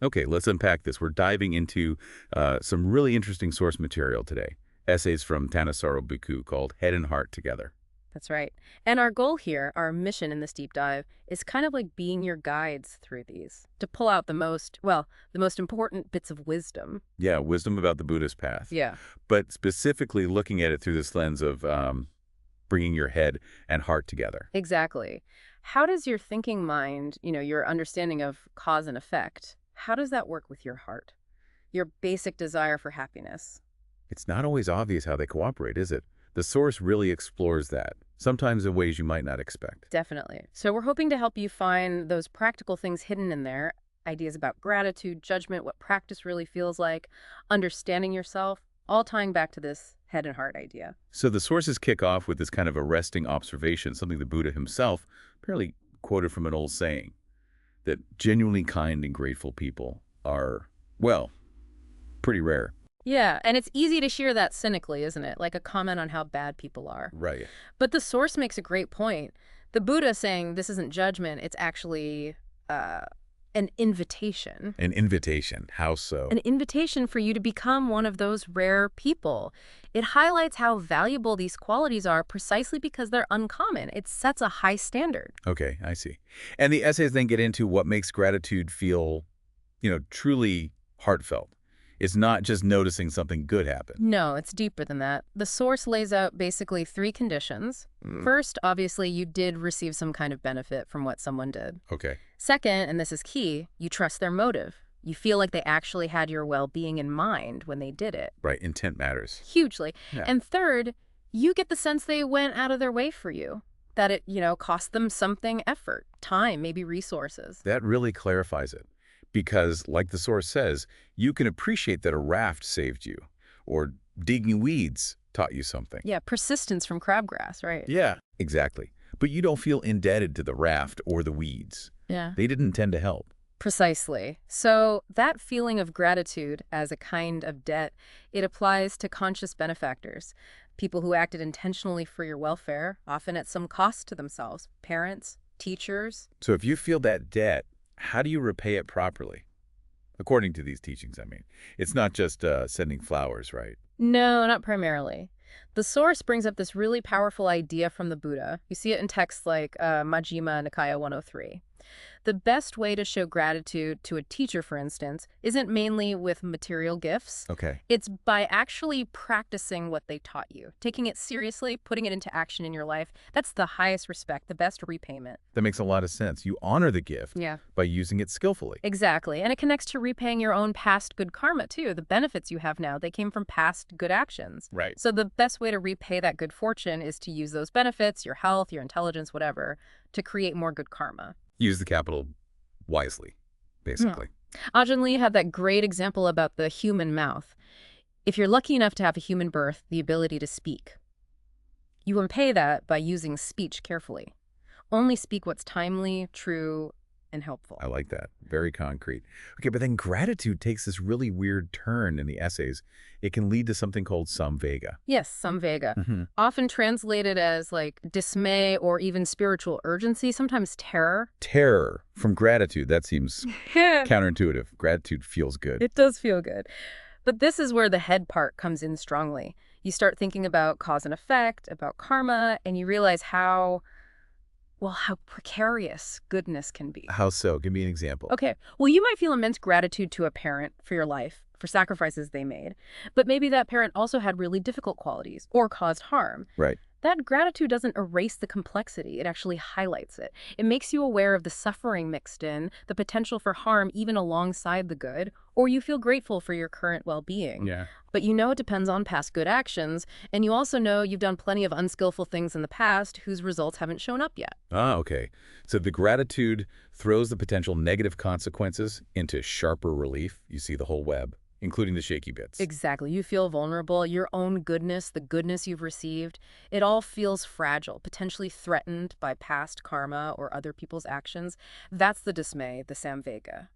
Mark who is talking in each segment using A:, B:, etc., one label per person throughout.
A: Okay, let's unpack this. We're diving into some really interesting source material today. Essays from Thanissaro Bhikkhu called Head and Heart Together.
B: That's right. And our goal here, our mission in this deep dive, is kind of like being your guides through these, to pull out the most important bits of wisdom.
A: Yeah, wisdom about the Buddhist path.
B: Yeah.
A: But specifically looking at it through this lens of bringing your head and heart together.
B: Exactly. How does your thinking mind, your understanding of cause and effect, how does that work with your heart? Your basic desire for happiness?
A: It's not always obvious how they cooperate, is it? The source really explores that, sometimes in ways you might not expect.
B: Definitely. So we're hoping to help you find those practical things hidden in there, ideas about gratitude, judgment, what practice really feels like, understanding yourself, all tying back to this head and heart idea.
A: So the sources kick off with this kind of arresting observation, something the Buddha himself apparently quoted from an old saying, that genuinely kind and grateful people are, well, pretty rare.
B: Yeah, and it's easy to hear that cynically, isn't it? Like a comment on how bad people are.
A: Right.
B: But the source makes a great point. The Buddha saying this isn't judgment, it's actually an invitation.
A: An invitation. How so?
B: An invitation for you to become one of those rare people. It highlights how valuable these qualities are precisely because they're uncommon. It sets a high standard.
A: Okay, I see. And the essays then get into what makes gratitude feel, truly heartfelt. It's not just noticing something good happen.
B: No, it's deeper than that. The source lays out basically 3 conditions. First, obviously, you did receive some kind of benefit from what someone did.
A: Okay.
B: Second, and this is key, you trust their motive. You feel like they actually had your well-being in mind when they did it.
A: Right, intent matters.
B: Hugely.
A: Yeah.
B: And third, you get the sense they went out of their way for you. That it, cost them something, effort, time, maybe resources.
A: That really clarifies it. Because, like the source says, you can appreciate that a raft saved you, or digging weeds taught you something.
B: Yeah, persistence from crabgrass, right?
A: Yeah, exactly. But you don't feel indebted to the raft or the weeds.
B: Yeah.
A: They didn't intend to help.
B: Precisely. So that feeling of gratitude as a kind of debt, it applies to conscious benefactors, people who acted intentionally for your welfare, often at some cost to themselves, parents, teachers.
A: So if you feel that debt, how do you repay it properly? According to these teachings, I mean. It's not just sending flowers, right?
B: No, not primarily. The source brings up this really powerful idea from the Buddha. You see it in texts like Majjhima Nikaya 103. The best way to show gratitude to a teacher, for instance, isn't mainly with material gifts.
A: Okay.
B: It's by actually practicing what they taught you, taking it seriously, putting it into action in your life. That's the highest respect, the best repayment.
A: That makes a lot of sense. You honor the gift by using it skillfully.
B: Exactly. And it connects to repaying your own past good karma, too. The benefits you have now, they came from past good actions.
A: Right.
B: So the best way to repay that good fortune is to use those benefits, your health, your intelligence, whatever, to create more good karma.
A: Use the capital wisely, basically.
B: Ajahn Lee had that great example about the human mouth. If you're lucky enough to have a human birth, the ability to speak, you repay that by using speech carefully. Only speak what's timely, true, and helpful.
A: I like that. Very concrete. Okay, but then gratitude takes this really weird turn in the essays. It can lead to something called samvega.
B: Yes, samvega. Often translated as like dismay or even spiritual urgency, sometimes terror.
A: Terror from gratitude. That seems counterintuitive. Gratitude feels good.
B: It does feel good. But this is where the head part comes in strongly. You start thinking about cause and effect, about karma, and you realize how precarious goodness can be.
A: How so? Give me an example.
B: Okay. Well, you might feel immense gratitude to a parent for your life, for sacrifices they made. But maybe that parent also had really difficult qualities or caused harm.
A: Right.
B: That gratitude doesn't erase the complexity. It actually highlights it. It makes you aware of the suffering mixed in, the potential for harm even alongside the good, or you feel grateful for your current well-being.
A: Yeah.
B: But you know it depends on past good actions, and you also know you've done plenty of unskillful things in the past whose results haven't shown up yet.
A: Ah, okay. So the gratitude throws the potential negative consequences into sharper relief. You see the whole web, including the shaky bits.
B: Exactly. You feel vulnerable. Your own goodness, the goodness you've received, it all feels fragile, potentially threatened by past karma or other people's actions. That's the dismay, the samvega.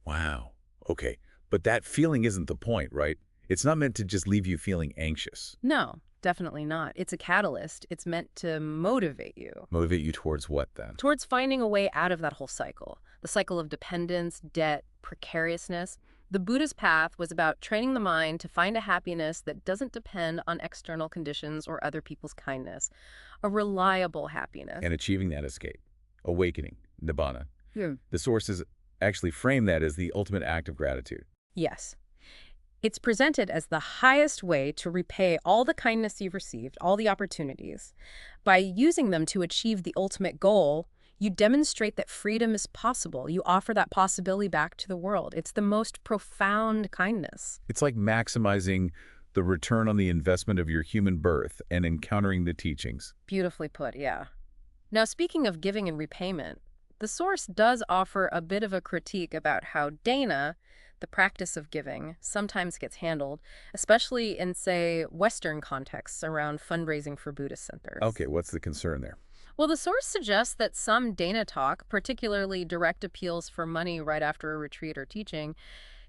A: Wow. Okay. But that feeling isn't the point, right? It's not meant to just leave you feeling anxious.
B: No, definitely not. It's a catalyst. It's meant to motivate you.
A: Motivate you towards what then?
B: Towards finding a way out of that whole cycle. The cycle of dependence, debt, precariousness. The Buddha's path was about training the mind to find a happiness that doesn't depend on external conditions or other people's kindness, a reliable happiness.
A: And achieving that escape, awakening, nibbana.
B: Yeah.
A: The sources actually frame that as the ultimate act of gratitude.
B: Yes. It's presented as the highest way to repay all the kindness you've received, all the opportunities. By using them to achieve the ultimate goal, you demonstrate that freedom is possible. You offer that possibility back to the world. It's the most profound kindness.
A: It's like maximizing the return on the investment of your human birth and encountering the teachings.
B: Beautifully put, yeah. Now, speaking of giving and repayment, the source does offer a bit of a critique about how dana, the practice of giving, sometimes gets handled, especially in, say, Western contexts around fundraising for Buddhist centers.
A: Okay, what's the concern there?
B: Well, the source suggests that some dana talk, particularly direct appeals for money right after a retreat or teaching,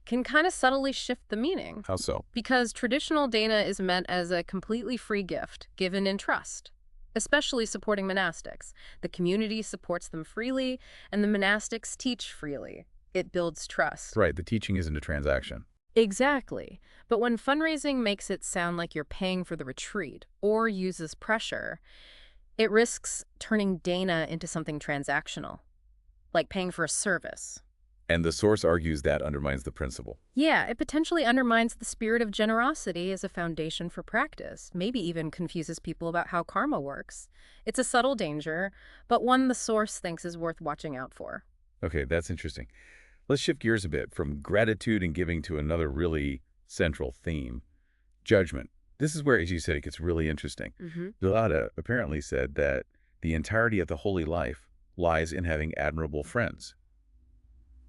B: can kind of subtly shift the meaning.
A: How so?
B: Because traditional dana is meant as a completely free gift, given in trust, especially supporting monastics. The community supports them freely, and the monastics teach freely. It builds trust.
A: Right, the teaching isn't a transaction.
B: Exactly. But when fundraising makes it sound like you're paying for the retreat or uses pressure, it risks turning dana into something transactional, like paying for a service.
A: And the source argues that undermines the principle.
B: Yeah, it potentially undermines the spirit of generosity as a foundation for practice, maybe even confuses people about how karma works. It's a subtle danger, but one the source thinks is worth watching out for.
A: Okay, that's interesting. Let's shift gears a bit from gratitude and giving to another really central theme, judgment. This is where, as you said, it gets really interesting. Dhamma apparently said that the entirety of the holy life lies in having admirable friends,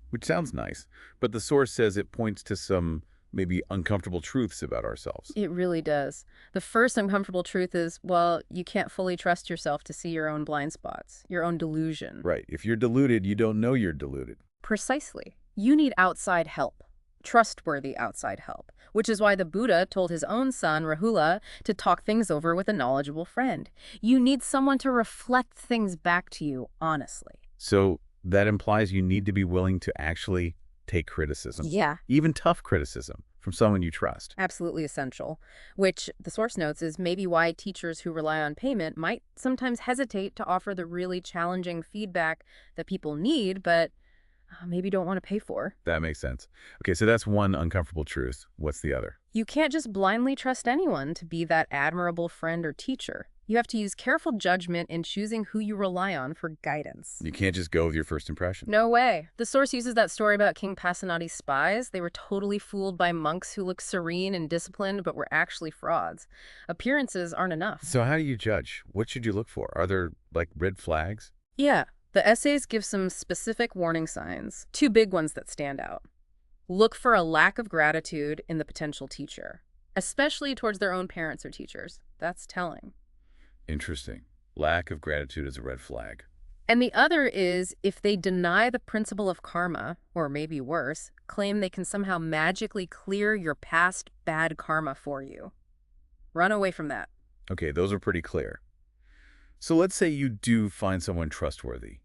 A: which sounds nice, but the source says it points to some maybe uncomfortable truths about ourselves.
B: It really does. The first uncomfortable truth is, well, you can't fully trust yourself to see your own blind spots, your own delusion.
A: Right. If you're deluded, you don't know you're deluded.
B: Precisely. You need outside help. Trustworthy outside help, which is why the Buddha told his own son, Rahula, to talk things over with a knowledgeable friend. You need someone to reflect things back to you honestly.
A: So that implies you need to be willing to actually take criticism.
B: Yeah.
A: Even tough criticism from someone you trust.
B: Absolutely essential, which the source notes is maybe why teachers who rely on payment might sometimes hesitate to offer the really challenging feedback that people need, but maybe don't want to pay for.
A: That makes sense. Okay, so that's one uncomfortable truth. What's the other?
B: You can't just blindly trust anyone to be that admirable friend or teacher. You have to use careful judgment in choosing who you rely on for guidance.
A: You can't just go with your first impression.
B: No way. The source uses that story about King Pasenadi's spies. They were totally fooled by monks who looked serene and disciplined but were actually frauds. Appearances aren't enough.
A: So how do you judge? What should you look for? Are there, like, red flags?
B: Yeah. The essays give some specific warning signs, 2 big ones that stand out. Look for a lack of gratitude in the potential teacher, especially towards their own parents or teachers. That's telling.
A: Interesting. Lack of gratitude is a red flag.
B: And the other is if they deny the principle of karma, or maybe worse, claim they can somehow magically clear your past bad karma for you. Run away from that.
A: Okay, those are pretty clear. So let's say you do find someone trustworthy.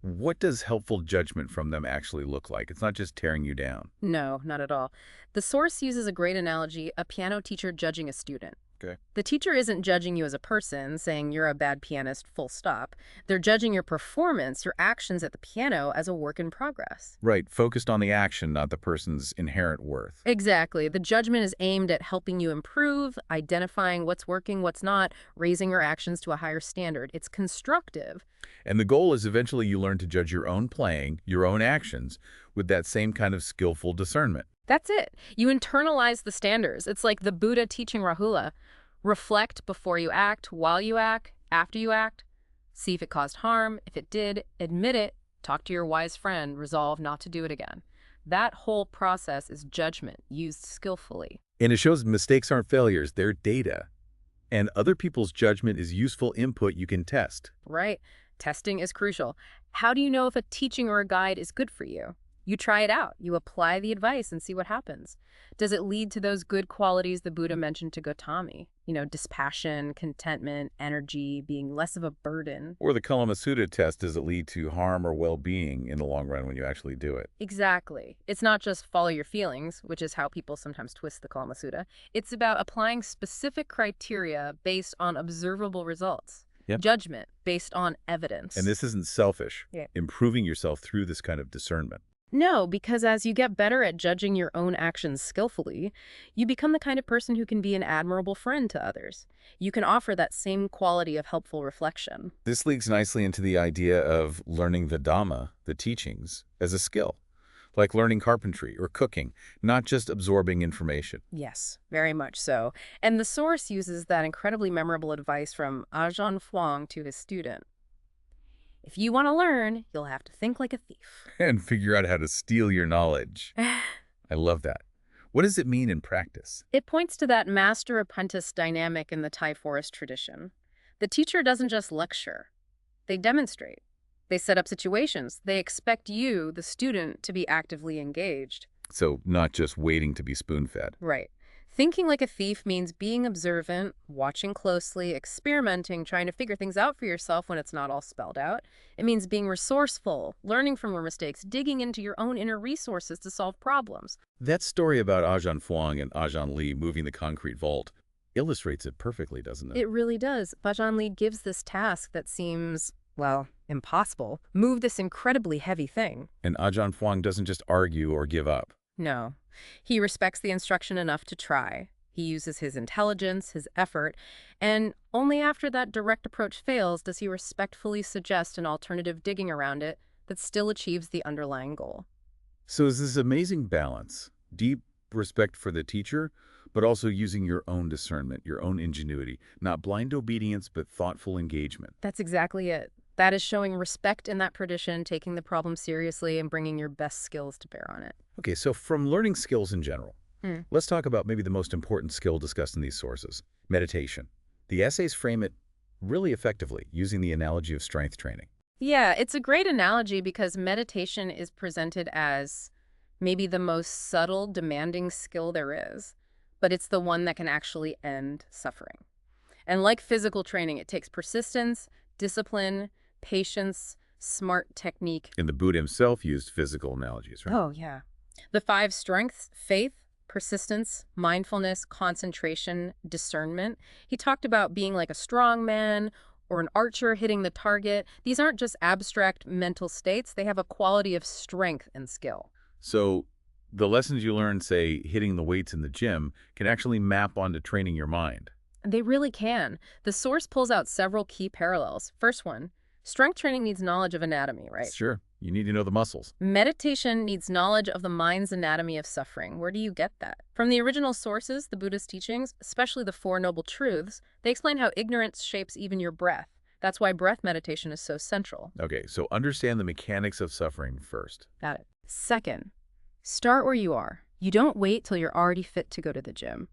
A: What does helpful judgment from them actually look like? It's not just tearing you down.
B: No, not at all. The source uses a great analogy, a piano teacher judging a student.
A: Okay.
B: The teacher isn't judging you as a person, saying you're a bad pianist, full stop. They're judging your performance, your actions at the piano as a work in progress.
A: Right, focused on the action, not the person's inherent worth.
B: Exactly. The judgment is aimed at helping you improve, identifying what's working, what's not, raising your actions to a higher standard. It's constructive.
A: And the goal is eventually you learn to judge your own playing, your own actions, with that same kind of skillful discernment.
B: That's it. You internalize the standards. It's like the Buddha teaching Rahula. Reflect before you act, while you act, after you act. See if it caused harm. If it did, admit it. Talk to your wise friend. Resolve not to do it again. That whole process is judgment used skillfully.
A: And it shows mistakes aren't failures, they're data. And other people's judgment is useful input you can test.
B: Right. Testing is crucial. How do you know if a teaching or a guide is good for you? You try it out. You apply the advice and see what happens. Does it lead to those good qualities the Buddha mentioned to Gautami? Dispassion, contentment, energy, being less of a burden.
A: Or the Kalamasutra test, does it lead to harm or well-being in the long run when you actually do it?
B: Exactly. It's not just follow your feelings, which is how people sometimes twist the Kalamasutra. It's about applying specific criteria based on observable results.
A: Yep.
B: Judgment based on evidence.
A: And this isn't selfish.
B: Yeah.
A: Improving yourself through this kind of discernment.
B: No, because as you get better at judging your own actions skillfully, you become the kind of person who can be an admirable friend to others. You can offer that same quality of helpful reflection.
A: This leads nicely into the idea of learning the Dhamma, the teachings, as a skill, like learning carpentry or cooking, not just absorbing information.
B: Yes, very much so. And the Source uses that incredibly memorable advice from Ajahn Fuang to his student. If you want to learn, you'll have to think like a thief.
A: And figure out how to steal your knowledge. I love that. What does it mean in practice?
B: It points to that master-apprentice dynamic in the Thai forest tradition. The teacher doesn't just lecture. They demonstrate. They set up situations. They expect you, the student, to be actively engaged.
A: So not just waiting to be spoon-fed.
B: Right. Thinking like a thief means being observant, watching closely, experimenting, trying to figure things out for yourself when it's not all spelled out. It means being resourceful, learning from your mistakes, digging into your own inner resources to solve problems.
A: That story about Ajahn Fuang and Ajahn Lee moving the concrete vault illustrates it perfectly, doesn't it?
B: It really does. Ajahn Lee gives this task that seems, well, impossible. Move this incredibly heavy thing.
A: And Ajahn Fuang doesn't just argue or give up.
B: No. He respects the instruction enough to try. He uses his intelligence, his effort, and only after that direct approach fails does he respectfully suggest an alternative digging around it that still achieves the underlying goal.
A: So is this amazing balance, deep respect for the teacher, but also using your own discernment, your own ingenuity, not blind obedience, but thoughtful engagement.
B: That's exactly it. That is showing respect in that tradition, taking the problem seriously, and bringing your best skills to bear on it.
A: Okay, so from learning skills in general, let's talk about maybe the most important skill discussed in these sources, meditation. The essays frame it really effectively, using the analogy of strength training.
B: Yeah, it's a great analogy because meditation is presented as maybe the most subtle, demanding skill there is, but it's the one that can actually end suffering. And like physical training, it takes persistence, discipline, patience, smart technique.
A: And the Buddha himself used physical analogies, right?
B: Oh, yeah. The 5 strengths, faith, persistence, mindfulness, concentration, discernment. He talked about being like a strong man or an archer hitting the target. These aren't just abstract mental states. They have a quality of strength and skill.
A: So the lessons you learn, say, hitting the weights in the gym, can actually map onto training your mind.
B: They really can. The source pulls out several key parallels. First one, strength training needs knowledge of anatomy, right?
A: Sure. You need to know the muscles.
B: Meditation needs knowledge of the mind's anatomy of suffering. Where do you get that? From the original sources, the Buddhist teachings, especially the Four Noble Truths, they explain how ignorance shapes even your breath. That's why breath meditation is so central.
A: Okay, so understand the mechanics of suffering first.
B: Got it. Second, start where you are. You don't wait till you're already fit to go to the gym.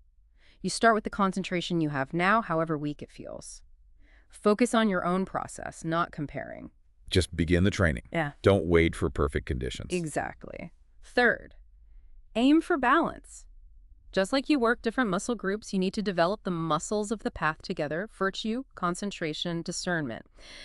B: You start with the concentration you have now, however weak it feels. Focus on your own process, not comparing.
A: Just begin the training.
B: Yeah.
A: Don't wait for perfect conditions.
B: Exactly. Third, aim for balance. Just like you work different muscle groups, you need to develop the muscles of the path together: virtue, concentration, discernment.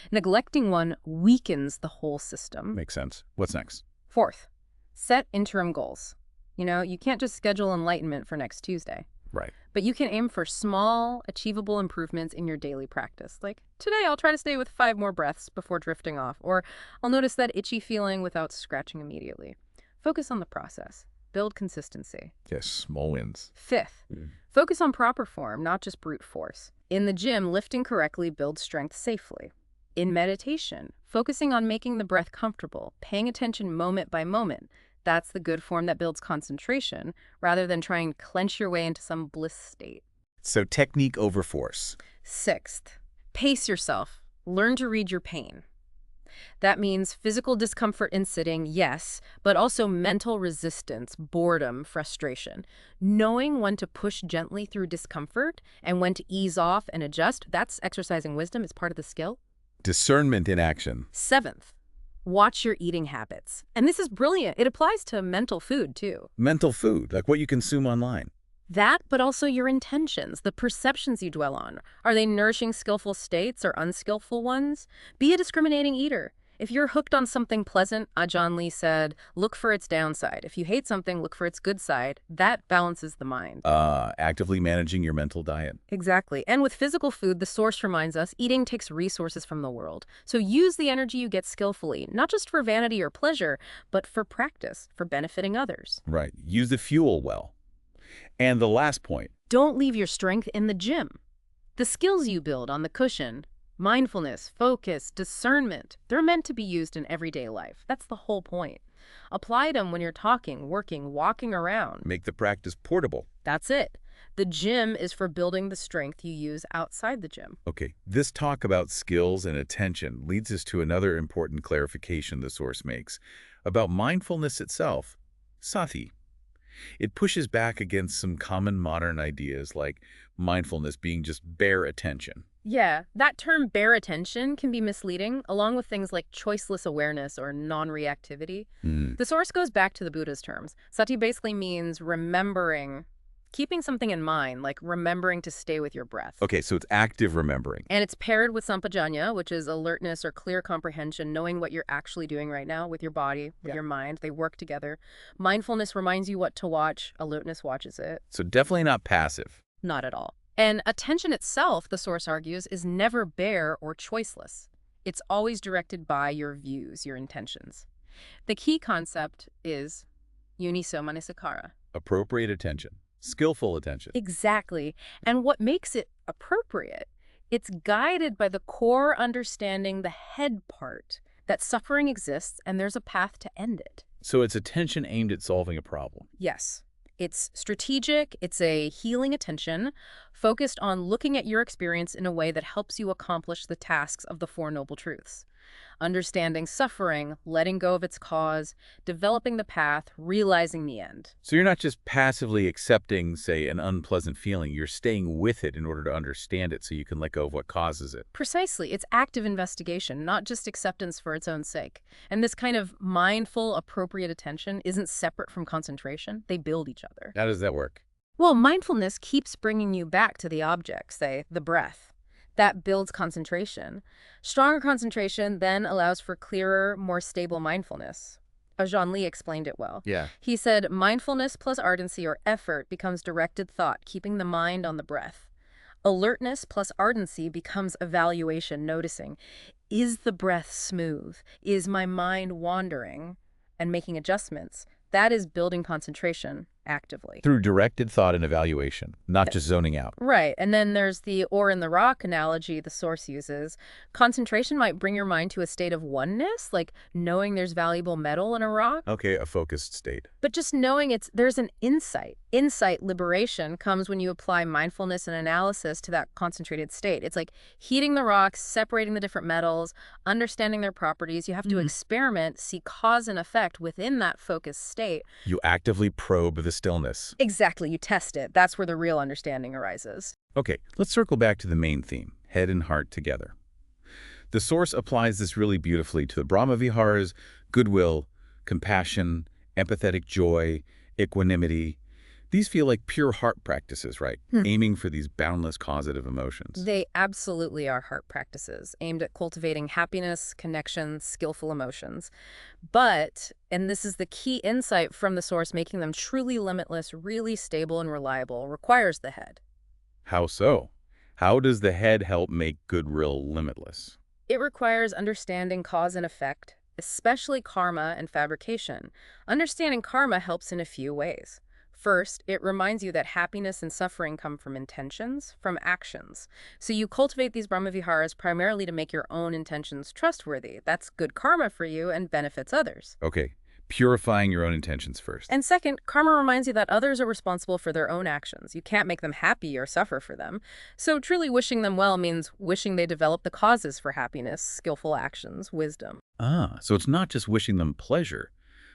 B: Neglecting one weakens the whole system.
A: Makes sense. What's next?
B: Fourth, set interim goals. You can't just schedule enlightenment for next Tuesday.
A: Right.
B: But you can aim for small, achievable improvements in your daily practice. Like, today I'll try to stay with 5 more breaths before drifting off, or I'll notice that itchy feeling without scratching immediately. Focus on the process. Build consistency.
A: Yes, small wins.
B: Fifth, focus on proper form, not just brute force. In the gym, lifting correctly builds strength safely. In meditation, focusing on making the breath comfortable, paying attention moment by moment. That's the good form that builds concentration, rather than trying to clench your way into some bliss state.
A: So technique over force.
B: Sixth, pace yourself. Learn to read your pain. That means physical discomfort in sitting, yes, but also mental resistance, boredom, frustration. Knowing when to push gently through discomfort and when to ease off and adjust, that's exercising wisdom. It's part of the skill.
A: Discernment in action.
B: Seventh, Watch your eating habits. And this is brilliant. It applies to mental food, too.
A: Mental food, like what you consume online.
B: That, but also your intentions, the perceptions you dwell on. Are they nourishing skillful states or unskillful ones? Be a discriminating eater. If you're hooked on something pleasant, Ajahn Lee said, look for its downside. If you hate something, look for its good side. That balances the mind.
A: Actively managing your mental diet.
B: Exactly. And with physical food, the source reminds us eating takes resources from the world. So use the energy you get skillfully, not just for vanity or pleasure, but for practice, for benefiting others.
A: Right. Use the fuel well. And the last point.
B: Don't leave your strength in the gym. The skills you build on the cushion, mindfulness, focus, discernment, they're meant to be used in everyday life. That's the whole point. Apply them when you're talking, working, walking around.
A: Make the practice portable.
B: That's it. The gym is for building the strength you use outside the gym.
A: Okay, this talk about skills and attention leads us to another important clarification the Source makes about mindfulness itself, sati. It pushes back against some common modern ideas like mindfulness being just bare attention.
B: Yeah, that term bare attention can be misleading, along with things like choiceless awareness or non-reactivity. The Source goes back to the Buddha's terms. Sati basically means remembering, keeping something in mind, like remembering to stay with your breath.
A: Okay, so it's active remembering.
B: And it's paired with sampajanya, which is alertness or clear comprehension, knowing what you're actually doing right now with your body, with your mind. They work together. Mindfulness reminds you what to watch. Alertness watches it.
A: So definitely not passive.
B: Not at all. And attention itself, the Source argues, is never bare or choiceless. It's always directed by your views, your intentions. The key concept is yuniso manasikara.
A: Appropriate attention. Skillful attention.
B: Exactly. And what makes it appropriate? It's guided by the core understanding, the head part, that suffering exists and there's a path to end it.
A: So it's attention aimed at solving a problem.
B: Yes. It's strategic, it's a healing attention, focused on looking at your experience in a way that helps you accomplish the tasks of the Four Noble Truths. Understanding suffering, letting go of its cause, developing the path, realizing the end.
A: So you're not just passively accepting, say, an unpleasant feeling. You're staying with it in order to understand it so you can let go of what causes it.
B: Precisely. It's active investigation, not just acceptance for its own sake. And this kind of mindful, appropriate attention isn't separate from concentration. They build each other.
A: How does that work?
B: Well, mindfulness keeps bringing you back to the object, say, the breath. That builds concentration. Stronger concentration then allows for clearer, more stable mindfulness. Ajahn Lee explained it well.
A: Yeah.
B: He said, mindfulness plus ardency or effort becomes directed thought, keeping the mind on the breath. Alertness plus ardency becomes evaluation, noticing. Is the breath smooth? Is my mind wandering? And making adjustments. That is building concentration actively.
A: Through directed thought and evaluation, not just zoning out.
B: Right. And then there's the ore in the rock analogy the Source uses. Concentration might bring your mind to a state of oneness, like knowing there's valuable metal in a rock.
A: Okay, a focused state.
B: But just knowing there's an insight. Insight liberation comes when you apply mindfulness and analysis to that concentrated state. It's like heating the rocks, separating the different metals, understanding their properties. You have to experiment, see cause and effect within that focused state.
A: You actively probe the stillness.
B: Exactly. You test it. That's where the real understanding arises.
A: Okay, let's circle back to the main theme, head and heart together. The Source applies this really beautifully to the Brahmaviharas, goodwill, compassion, empathetic joy, equanimity. These feel like pure heart practices, right? Aiming for these boundless causative emotions.
B: They absolutely are heart practices, aimed at cultivating happiness, connection, skillful emotions. But, and this is the key insight from the Source, making them truly limitless, really stable and reliable, requires the head.
A: How so? How does the head help make goodwill limitless?
B: It requires understanding cause and effect, especially karma and fabrication. Understanding karma helps in a few ways. First, it reminds you that happiness and suffering come from intentions, from actions. So you cultivate these Brahmaviharas primarily to make your own intentions trustworthy. That's good karma for you and benefits others.
A: Okay, purifying your own intentions first.
B: And second, karma reminds you that others are responsible for their own actions. You can't make them happy or suffer for them. So truly wishing them well means wishing they develop the causes for happiness, skillful actions, wisdom.
A: So it's not just wishing them pleasure,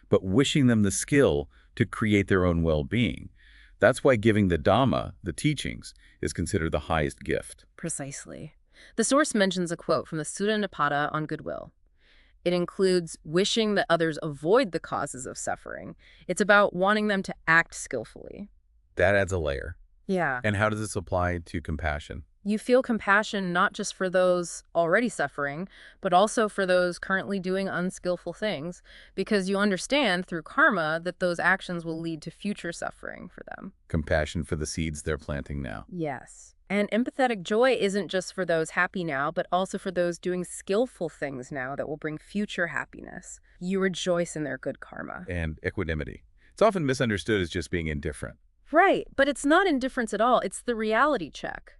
A: but wishing them the skill to create their own well-being. That's why giving the Dhamma, the teachings, is considered the highest gift.
B: Precisely. The Source mentions a quote from the Sutta Nipata on goodwill. It includes wishing that others avoid the causes of suffering. It's about wanting them to act skillfully.
A: That adds a layer.
B: Yeah.
A: And how does this apply to compassion?
B: You feel compassion not just for those already suffering, but also for those currently doing unskillful things, because you understand through karma that those actions will lead to future suffering for them.
A: Compassion for the seeds they're planting now.
B: Yes. And empathetic joy isn't just for those happy now, but also for those doing skillful things now that will bring future happiness. You rejoice in their good karma.
A: And equanimity. It's often misunderstood as just being indifferent.
B: Right, but it's not indifference at all. It's the reality check.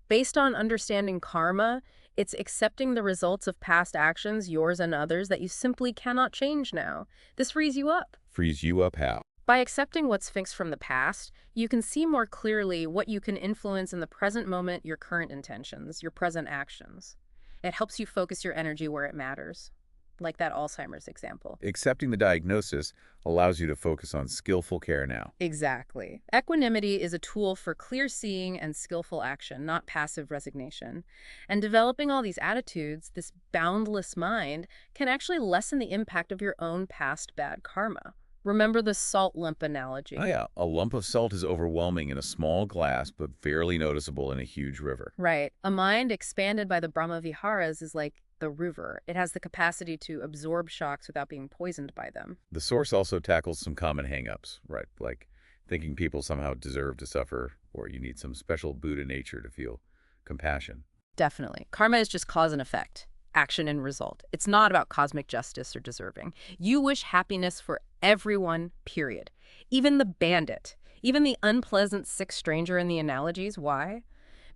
B: Based on understanding karma, it's accepting the results of past actions, yours and others, that you simply cannot change now. This frees you up.
A: Frees you up how?
B: By accepting what's fixed from the past, you can see more clearly what you can influence in the present moment, your current intentions, your present actions. It helps you focus your energy where it matters, like that Alzheimer's example.
A: Accepting the diagnosis allows you to focus on skillful care now.
B: Exactly. Equanimity is a tool for clear seeing and skillful action, not passive resignation. And developing all these attitudes, this boundless mind, can actually lessen the impact of your own past bad karma. Remember the salt lump analogy.
A: Oh yeah, a lump of salt is overwhelming in a small glass, but barely noticeable in a huge river.
B: Right. A mind expanded by the Brahma Viharas is like the river. It has the capacity to absorb shocks without being poisoned by them.
A: The source also tackles some common hang-ups, right? Like thinking people somehow deserve to suffer, or you need some special Buddha nature to feel compassion.
B: Definitely. Karma is just cause and effect, action and result. It's not about cosmic justice or deserving. You wish happiness for everyone, period. Even the bandit, even the unpleasant sick stranger in the analogies. Why?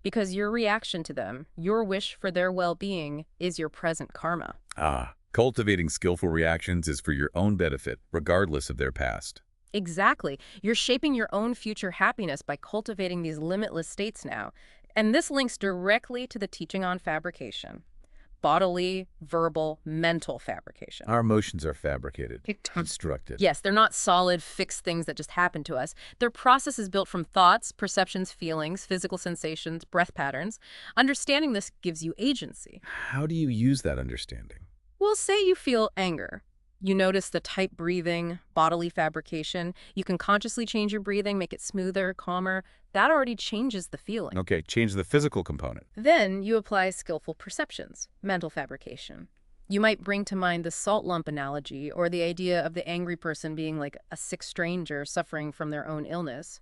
B: Because your reaction to them, your wish for their well-being, is your present karma.
A: Ah, cultivating skillful reactions is for your own benefit, regardless of their past.
B: Exactly. You're shaping your own future happiness by cultivating these limitless states now. And this links directly to the teaching on fabrication. Bodily, verbal, mental fabrication.
A: Our emotions are fabricated, constructed.
B: Yes, they're not solid, fixed things that just happen to us. They're processes built from thoughts, perceptions, feelings, physical sensations, breath patterns. Understanding this gives you agency.
A: How do you use that understanding?
B: Well, say you feel anger. You notice the tight breathing, bodily fabrication. You can consciously change your breathing, make it smoother, calmer. That already changes the feeling.
A: Okay, change the physical component.
B: Then you apply skillful perceptions, mental fabrication. You might bring to mind the salt lump analogy or the idea of the angry person being like a sick stranger suffering from their own illness.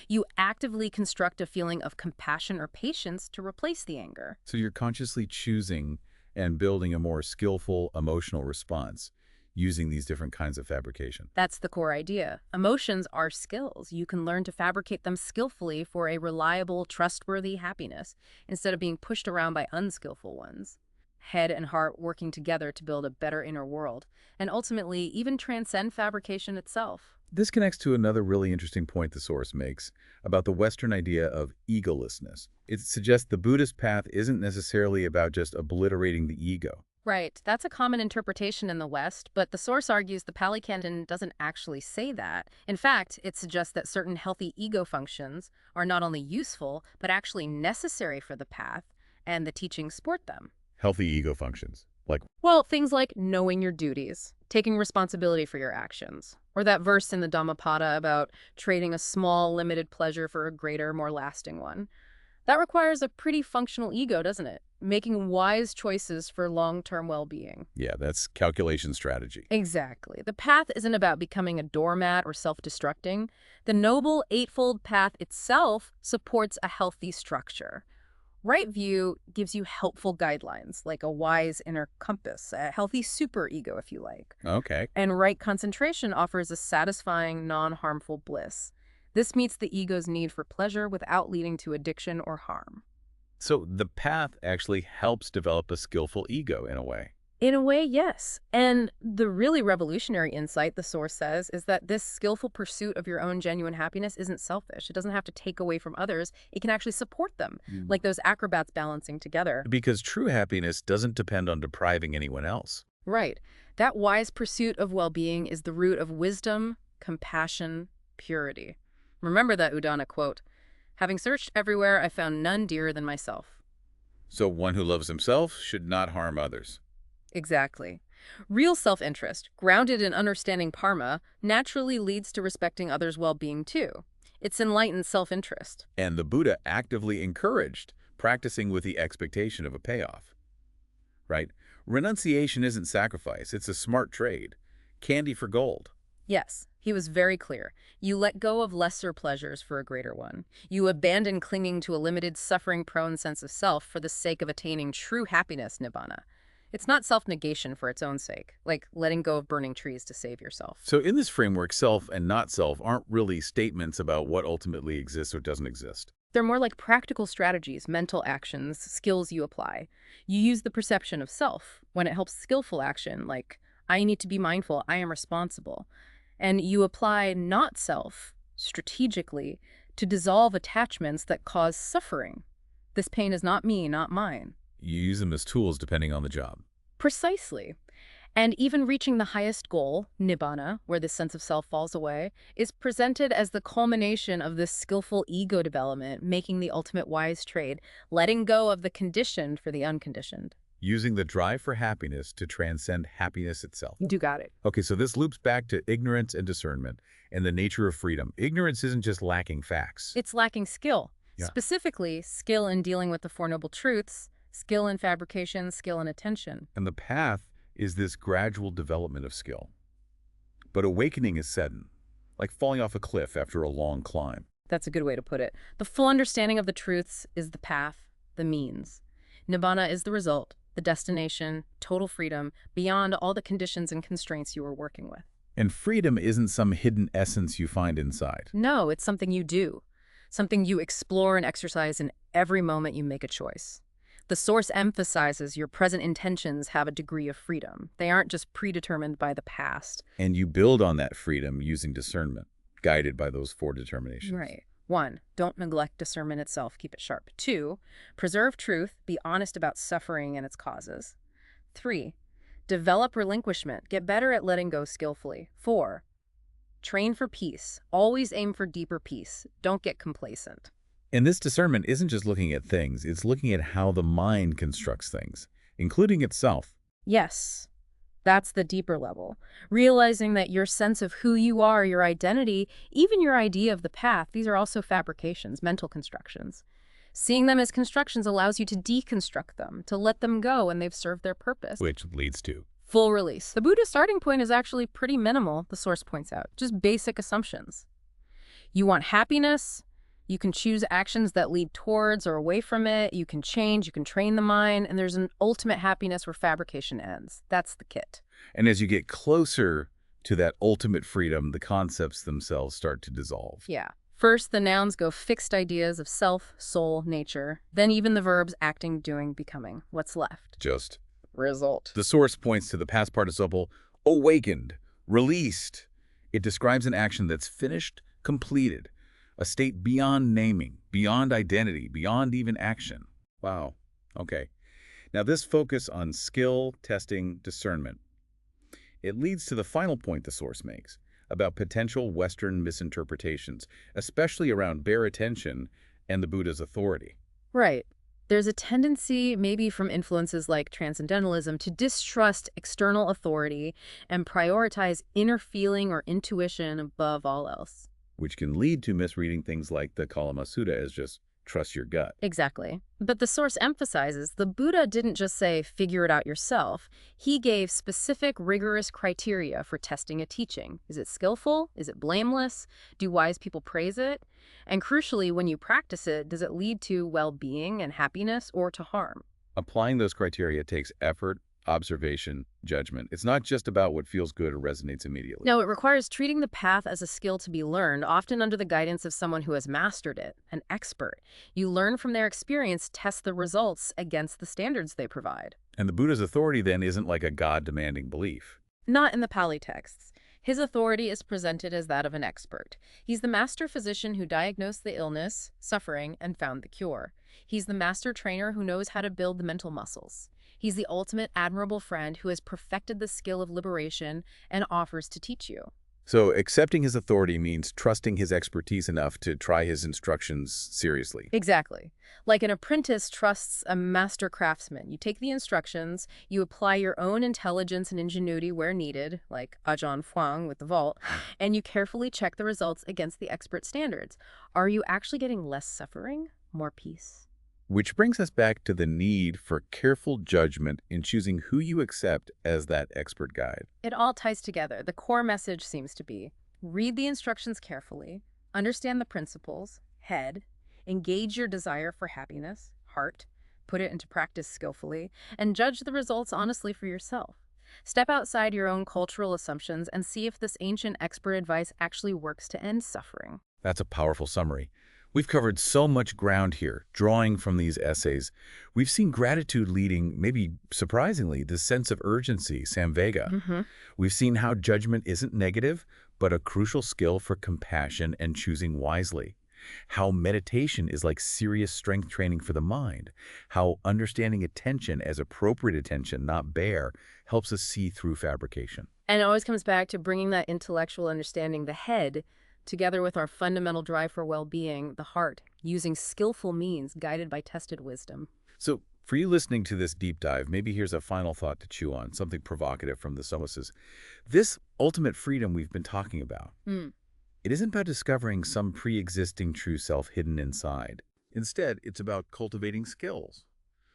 B: You actively construct a feeling of compassion or patience to replace the anger.
A: So you're consciously choosing and building a more skillful emotional response using these different kinds of fabrication.
B: That's the core idea. Emotions are skills. You can learn to fabricate them skillfully for a reliable, trustworthy happiness instead of being pushed around by unskillful ones. Head and heart working together to build a better inner world, and ultimately even transcend fabrication itself.
A: This connects to another really interesting point the Source makes about the Western idea of egolessness. It suggests the Buddhist path isn't necessarily about just obliterating the ego.
B: Right. That's a common interpretation in the West, but the Source argues the Pali Canon doesn't actually say that. In fact, it suggests that certain healthy ego functions are not only useful, but actually necessary for the path, and the teachings support them.
A: Healthy ego functions, like,
B: Well, things like knowing your duties, taking responsibility for your actions, or that verse in the Dhammapada about trading a small, limited pleasure for a greater, more lasting one. That requires a pretty functional ego, doesn't it? Making wise choices for long-term well-being.
A: yeah, that's calculation strategy.
B: Exactly. The path isn't about becoming a doormat or self-destructing. The Noble Eightfold Path itself supports a healthy structure. Right view gives you helpful guidelines, like a wise inner compass, a healthy superego, if you like.
A: Okay.
B: And right concentration offers a satisfying, non-harmful bliss. This meets the ego's need for pleasure without leading to addiction or harm.
A: So the path actually helps develop a skillful ego in a way.
B: In a way, yes. And the really revolutionary insight, the Source says, is that this skillful pursuit of your own genuine happiness isn't selfish. It doesn't have to take away from others. It can actually support them, like those acrobats balancing together.
A: Because true happiness doesn't depend on depriving anyone else.
B: Right. That wise pursuit of well-being is the root of wisdom, compassion, purity. Remember that Udana quote, "Having searched everywhere, I found none dearer than myself."
A: So one who loves himself should not harm others.
B: Exactly. Real self-interest, grounded in understanding karma, naturally leads to respecting others' well-being too. It's enlightened self-interest.
A: And the Buddha actively encouraged practicing with the expectation of a payoff, right? Renunciation isn't sacrifice, it's a smart trade. Candy for gold.
B: Yes, he was very clear. You let go of lesser pleasures for a greater one. You abandon clinging to a limited, suffering-prone sense of self for the sake of attaining true happiness, nibbana. It's not self-negation for its own sake, like letting go of burning trees to save yourself.
A: So in this framework, self and not self aren't really statements about what ultimately exists or doesn't exist.
B: They're more like practical strategies, mental actions, skills you apply. You use the perception of self when it helps skillful action, like, I need to be mindful, I am responsible. And you apply not self, strategically, to dissolve attachments that cause suffering. This pain is not me, not mine.
A: You use them as tools depending on the job.
B: Precisely. And even reaching the highest goal, nibbana, where this sense of self falls away, is presented as the culmination of this skillful ego development, making the ultimate wise trade, letting go of the conditioned for the unconditioned.
A: Using the drive for happiness to transcend happiness itself.
B: You got it.
A: Okay, so this loops back to ignorance and discernment and the nature of freedom. Ignorance isn't just lacking facts.
B: It's lacking skill.
A: Yeah.
B: Specifically, skill in dealing with the Four Noble Truths, skill in fabrication, skill in attention.
A: And the path is this gradual development of skill. But awakening is sudden, like falling off a cliff after a long climb.
B: That's a good way to put it. The full understanding of the truths is the path, the means. Nibbana is the result, the destination, total freedom, beyond all the conditions and constraints you were working with.
A: And freedom isn't some hidden essence you find inside.
B: No, it's something you do, something you explore and exercise in every moment you make a choice. The Source emphasizes your present intentions have a degree of freedom. They aren't just predetermined by the past.
A: And you build on that freedom using discernment, guided by those four determinations.
B: Right. 1, don't neglect discernment itself. Keep it sharp. 2, preserve truth. Be honest about suffering and its causes. 3, develop relinquishment. Get better at letting go skillfully. 4, train for peace. Always aim for deeper peace. Don't get complacent.
A: And this discernment isn't just looking at things, it's looking at how the mind constructs things, including itself.
B: Yes, that's the deeper level. Realizing that your sense of who you are, your identity, even your idea of the path, these are also fabrications, mental constructions. Seeing them as constructions allows you to deconstruct them, to let them go when they've served their purpose.
A: Which leads to
B: full release. The Buddha's starting point is actually pretty minimal, the Source points out. Just basic assumptions. You want happiness? You can choose actions that lead towards or away from it. You can change, you can train the mind, and there's an ultimate happiness where fabrication ends. That's the kit.
A: And as you get closer to that ultimate freedom, the concepts themselves start to dissolve.
B: Yeah. First, the nouns go fixed ideas of self, soul, nature. Then even the verbs acting, doing, becoming. What's left?
A: Just
B: result.
A: The Source points to the past participle, awakened, released. It describes an action that's finished, completed. A state beyond naming, beyond identity, beyond even action. Wow. Okay. Now this focus on skill, testing, discernment, it leads to the final point the Source makes about potential Western misinterpretations, especially around bare attention and the Buddha's authority.
B: Right. There's a tendency, maybe from influences like Transcendentalism, to distrust external authority and prioritize inner feeling or intuition above all else.
A: Which can lead to misreading things like the Kalama Sutta as just trust your gut.
B: Exactly. But the Source emphasizes the Buddha didn't just say, figure it out yourself. He gave specific, rigorous criteria for testing a teaching. Is it skillful? Is it blameless? Do wise people praise it? And crucially, when you practice it, does it lead to well-being and happiness or to harm?
A: Applying those criteria takes effort, observation, judgment. It's not just about what feels good or resonates immediately.
B: No, it requires treating the path as a skill to be learned, often under the guidance of someone who has mastered it, an expert. You learn from their experience, test the results against the standards they provide.
A: And the Buddha's authority then isn't like a God-demanding belief.
B: Not in the Pali texts. His authority is presented as that of an expert. He's the master physician who diagnosed the illness, suffering, and found the cure. He's the master trainer who knows how to build the mental muscles. He's the ultimate admirable friend who has perfected the skill of liberation and offers to teach you.
A: So accepting his authority means trusting his expertise enough to try his instructions seriously.
B: Exactly. Like an apprentice trusts a master craftsman. You take the instructions, you apply your own intelligence and ingenuity where needed, like Ajahn Fuang with the vault, and you carefully check the results against the expert standards. Are you actually getting less suffering, more peace?
A: Which brings us back to the need for careful judgment in choosing who you accept as that expert guide.
B: It all ties together. The core message seems to be read the instructions carefully, understand the principles, head, engage your desire for happiness, heart, put it into practice skillfully, and judge the results honestly for yourself. Step outside your own cultural assumptions and see if this ancient expert advice actually works to end suffering.
A: That's a powerful summary. We've covered so much ground here, drawing from these essays. We've seen gratitude leading, maybe surprisingly, this sense of urgency, samvega.
B: Mm-hmm.
A: We've seen how judgment isn't negative, but a crucial skill for compassion and choosing wisely. How meditation is like serious strength training for the mind. How understanding attention as appropriate attention, not bare, helps us see through fabrication.
B: And it always comes back to bringing that intellectual understanding, the head, together with our fundamental drive for well-being, the heart, using skillful means guided by tested wisdom.
A: So, for you listening to this deep dive, maybe here's a final thought to chew on, something provocative from the Summases. This ultimate freedom we've been talking about, it isn't about discovering some pre-existing true self hidden inside. Instead, it's about cultivating skills.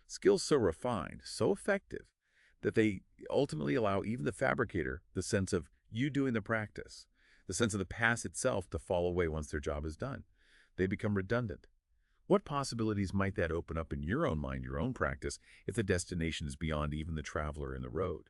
A: Skills so refined, so effective, that they ultimately allow even the fabricator the sense of you doing the practice, the sense of the past itself to fall away once their job is done. They become redundant. What possibilities might that open up in your own mind, your own practice, if the destination is beyond even the traveler in the road?